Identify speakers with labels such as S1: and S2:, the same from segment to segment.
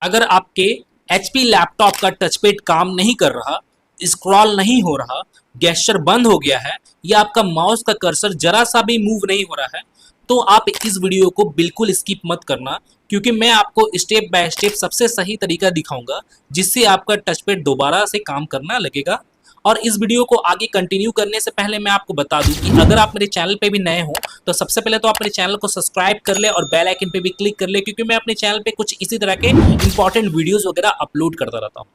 S1: अगर आपके HP laptop का टचपैड काम नहीं कर रहा, स्क्रॉल नहीं हो रहा, गेस्चर बंद हो गया है या आपका माउस का कर्सर जरा सा भी मूव नहीं हो रहा है, तो आप इस वीडियो को बिल्कुल स्किप मत करना, क्योंकि मैं आपको स्टेप बाय स्टेप सबसे सही तरीका दिखाऊंगा जिससे आपका टचपैड दोबारा से काम करना लगेगा। और इस वीडियो को आगे कंटिन्यू करने से पहले मैं आपको बता दूं कि अगर आप मेरे चैनल पे भी नए हो तो सबसे पहले तो आप मेरे चैनल को सब्सक्राइब कर ले और बेल आइकन पे भी क्लिक कर ले, क्योंकि मैं अपने चैनल पे कुछ इसी तरह के इंपॉर्टेंट वीडियोस वगैरह अपलोड करता रहता हूँ।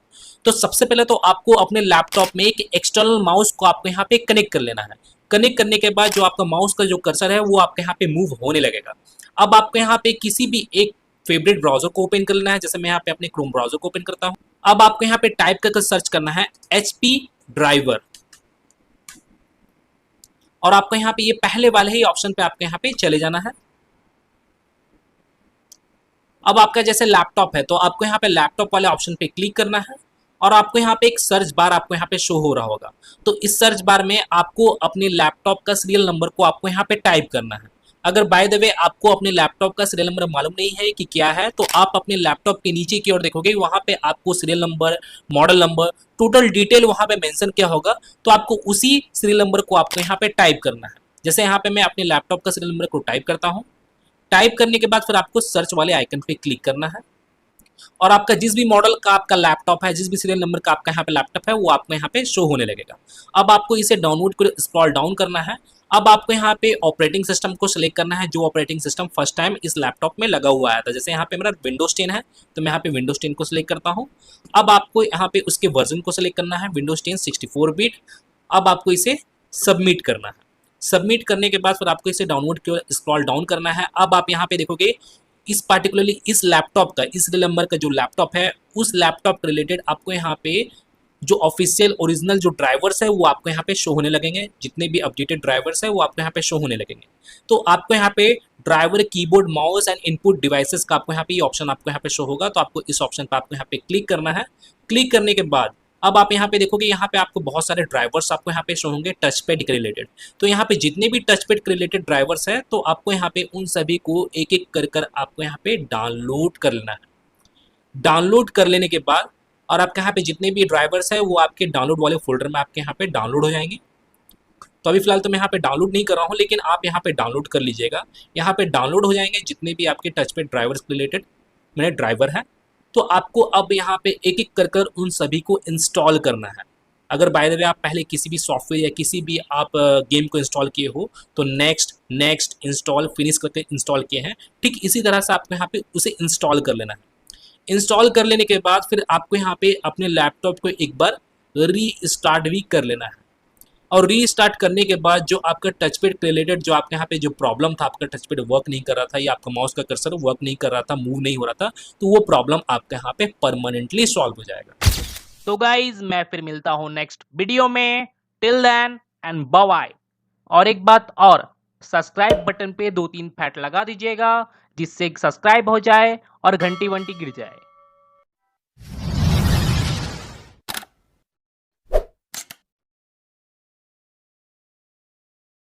S1: तो सबसे पहले तो आपको अपने लैपटॉप में एक एक्सटर्नल माउस को आपको यहाँ पे कनेक्ट कर लेना है। कनेक्ट करने के बाद जो आपका माउस का जो कर्सर है वो आपके यहाँ पे मूव होने लगेगा। अब आपको यहाँ पे किसी भी एक फेवरेट ब्राउजर को ओपन कर लेना है। जैसे मैं यहाँ पे अपने क्रोम ब्राउजर को ओपन करता हूँ। अब आपको यहाँ पे टाइप करके सर्च करना है HP ड्राइवर, और आपको यहाँ पे ये पहले वाले ही ऑप्शन पे आपको यहाँ पे चले जाना है। अब आपका जैसे लैपटॉप है तो आपको यहाँ पे लैपटॉप वाले ऑप्शन पे क्लिक करना है और आपको यहाँ पे एक सर्च बार आपको यहाँ पे शो हो रहा होगा। तो इस सर्च बार में आपको अपने लैपटॉप का सीरियल नंबर को आपको यहाँ पे टाइप करना है। अगर बाय द वे आपको अपने लैपटॉप का सीरियल नंबर मालूम नहीं है कि क्या है, तो आप अपने लैपटॉप के नीचे की ओर देखोगे, वहां पे आपको serial number, model number, total detail वहां पे मेंशन किया होगा। तो आपको उसी सीरियल नंबर को आपको यहाँ पे टाइप करना है। जैसे यहाँ पे मैं अपने लैपटॉप का सीरियल नंबर को टाइप करता हूँ। टाइप करने के बाद फिर आपको सर्च वाले आइकन पे क्लिक करना है और आपका जिस भी मॉडल का आपका लैपटॉप है, जिस भी सीरियल नंबर का आपका यहाँ पे लैपटॉप है, वो आपको यहाँ पे शो होने लगेगा। अब आपको इसे डाउनलोड कर स्क्रॉल डाउन करना है। अब आपको यहाँ पे ऑपरेटिंग सिस्टम को सिलेक्ट करना है, जो ऑपरेटिंग सिस्टम फर्स्ट टाइम इस लैपटॉप में लगा हुआ आया था। जैसे यहाँ पे मेरा विंडोज 10 है तो मैं यहाँ पे विंडोज 10 को सिलेक्ट करता हूँ। अब आपको यहाँ पे उसके वर्जन को सिलेक्ट करना है, विंडोज 10 64 बिट। अब आपको इसे सबमिट करना है। सबमिट करने के बाद फिर आपको इसे डाउनलोड की स्क्रॉल डाउन करना है। अब आप यहाँ पे देखोगे इस पार्टिकुलरली इस लैपटॉप का, इस नंबर का जो लैपटॉप है, उस लैपटॉप के रिलेटेड आपको यहाँ पे जो ऑफिशियल ओरिजिनल जो ड्राइवर्स है वो आपको यहाँ पे शो होने लगेंगे। जितने भी अपडेटेड ड्राइवर्स है वो आपको यहाँ पे शो होने लगेंगे। तो आपको यहाँ पे driver, keyboard, mouse and input devices का आपको यहाँ पे ये ऑप्शन आपको यहाँ पे शो होगा। तो आपको इस ऑप्शन पर आपको यहाँ पे क्लिक करना है। क्लिक करने के बाद अब आप यहाँ पे देखोगे, यहाँ पे आपको बहुत सारे ड्राइवर्स आपको यहाँ पे शो होंगे टचपैड के रिलेटेड। तो यहाँ पे जितने भी टचपैड के रिलेटेड ड्राइवर्स हैं, तो आपको यहाँ पे उन सभी को एक एक कर कर आपको यहाँ पे डाउनलोड कर लेना है। डाउनलोड कर लेने के बाद और आपके यहाँ पे जितने भी ड्राइवर्स हैं वो आपके डाउनलोड वाले फोल्डर में आपके यहाँ पे डाउनलोड हो जाएंगे। तो अभी फिलहाल तो मैं यहाँ पे डाउनलोड नहीं कर रहा हूँ, लेकिन आप यहाँ पे डाउनलोड कर लीजिएगा। यहाँ पे डाउनलोड हो जाएंगे जितने भी आपके टचपैड ड्राइवर्स के रिलेटेड मेरे ड्राइवर हैं। तो आपको अब यहाँ पे एक एक कर कर उन सभी को इंस्टॉल करना है। अगर बाय द वे आप पहले किसी भी सॉफ्टवेयर या किसी भी आप गेम को इंस्टॉल किए हो तो नेक्स्ट नेक्स्ट इंस्टॉल फिनिश करके इंस्टॉल किए हैं, ठीक इसी तरह से आपको यहाँ पे उसे इंस्टॉल कर लेना है। इंस्टॉल कर लेने के बाद फिर आपको यहाँ पे अपने लैपटॉप को एक बार रीस्टार्ट भी कर लेना है। और रीस्टार्ट करने के बाद जो आपका टचपैड रिलेटेड जो आपके यहाँ पे जो प्रॉब्लम था, आपका टचपैड वर्क नहीं कर रहा था या आपका माउस का कर्सर वर्क नहीं कर रहा था, मूव नहीं हो रहा था, तो वो प्रॉब्लम आपके यहाँ पे परमानेंटली सॉल्व हो जाएगा।
S2: तो गाइज मैं फिर मिलता हूँ नेक्स्ट वीडियो में। Till then and bye bye. और एक बात और, सब्सक्राइब बटन पे 2-3 फैट लगा दीजिएगा जिससे सब्सक्राइब हो जाए और घंटी वंटी गिर जाए।